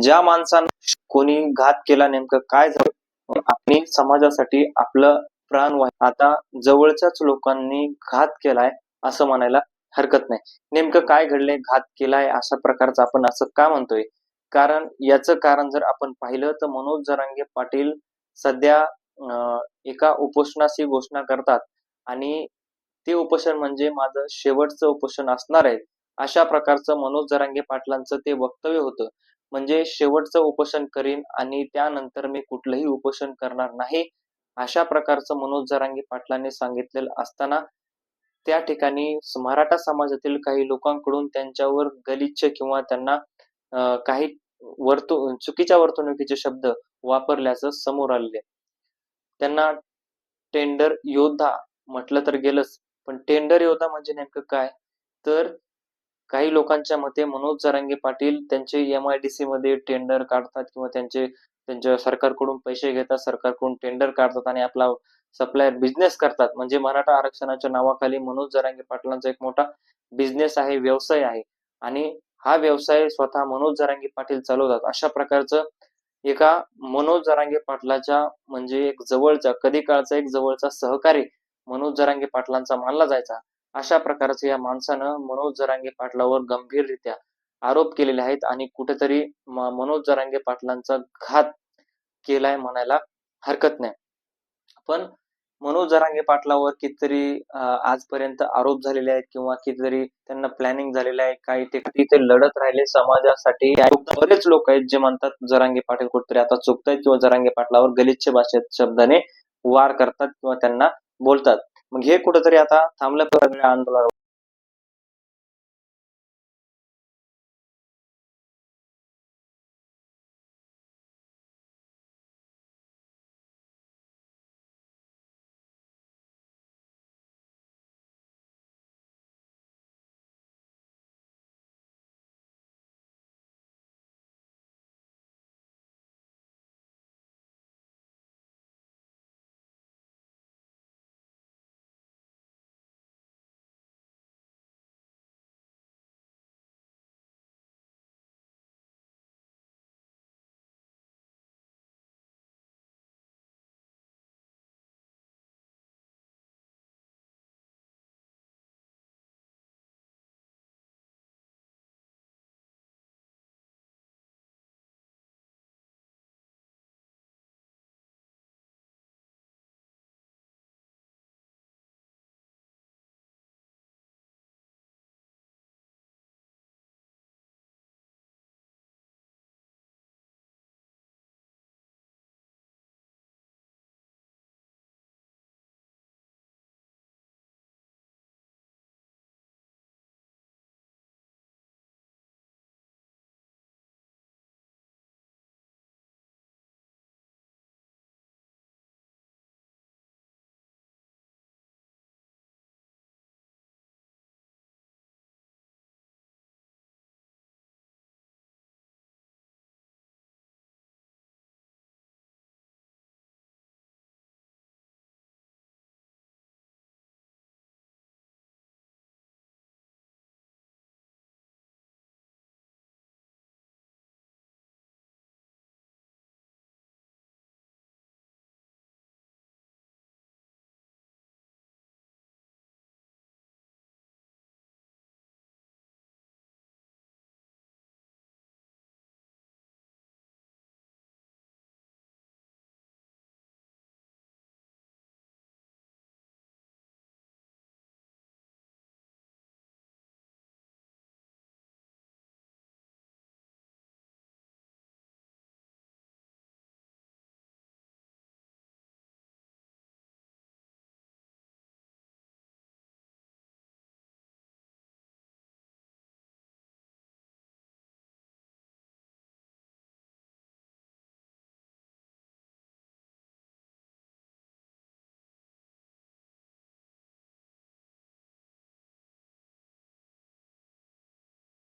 ज्या माणसानं कोणी घात केला, नेमकं काय झालं आणि समाजासाठी आपलं प्राण आता जवळच्याच लोकांनी घात केलाय असं म्हणायला हरकत नाही. नेमकं काय घडलंय, घात केलाय अशा प्रकारचं आपण असं का म्हणतोय? कारण याचं कारण जर आपण पाहिलं तर मनोज जरांगे पाटील सध्या एका उपोषणाची घोषणा करतात आणि ते उपोषण म्हणजे माझं शेवटचं उपोषण असणार आहे, अशा प्रकारचं मनोज जरांगे पाटलांचं ते वक्तव्य होतं. म्हणजे शेवटचं उपोषण करीन आणि त्यानंतर मी कुठलंही उपोषण करणार नाही, अशा प्रकारचं मनोज जरांगे पाटलांनी सांगितलेलं असताना त्या ठिकाणी मराठा समाजातील काही लोकांकडून त्यांच्यावर गलिच्छ किंवा त्यांना काही चुकीच्या वर्तणुकीचे शब्द वापरल्याचं समोर आलेले. त्यांना टेंडर योद्धा म्हटलं तर गेलंच, पण टेंडर योद्धा म्हणजे नेमकं काय? तर काही लोकांच्या मते मनोज जरांगे पाटील त्यांचे MIDC मध्ये टेंडर काढतात किंवा त्यांच्या सरकारकडून पैसे घेतात, सरकारकडून टेंडर काढतात आणि आपला सप्लायर बिझनेस करतात. म्हणजे मराठा आरक्षणाच्या नावाखाली मनोज जरांगे पाटलांचा एक मोठा बिझनेस आहे, व्यवसाय आहे आणि हा व्यवसाय स्वतः मनोज जरांगे पाटील चालवतात. अशा प्रकारचं एका मनोज जरांगे पाटलाच्या म्हणजे एक जवळचा कधी काळचा एक जवळचा सहकारी मनोज जरांगे पाटलांचा मानला जायचा. अशा प्रकारचं या माणसानं मनोज जरांगे पाटलावर गंभीररित्या आरोप केलेले आहेत आणि कुठेतरी मनोज जरांगे पाटलांचा घात केलाय म्हणायला हरकत नाही. पण मनोज जरांगे पाटलावर कितीतरी आजपर्यंत आरोप झालेले आहेत किंवा कितीतरी त्यांना प्लॅनिंग झालेलं आहे. काही ठिकाणी ते लढत राहिले समाजासाठी. बरेच लोक आहेत जे म्हणतात जरांगे पाटील कुठेतरी आता चुकतायत किंवा जरांगे पाटलावर गलिच्छ भाषेत शब्दाने वार करतात किंवा त्यांना बोलतात. मग हे कुठेतरी आता थांबलं पाहिजे आंदोलन.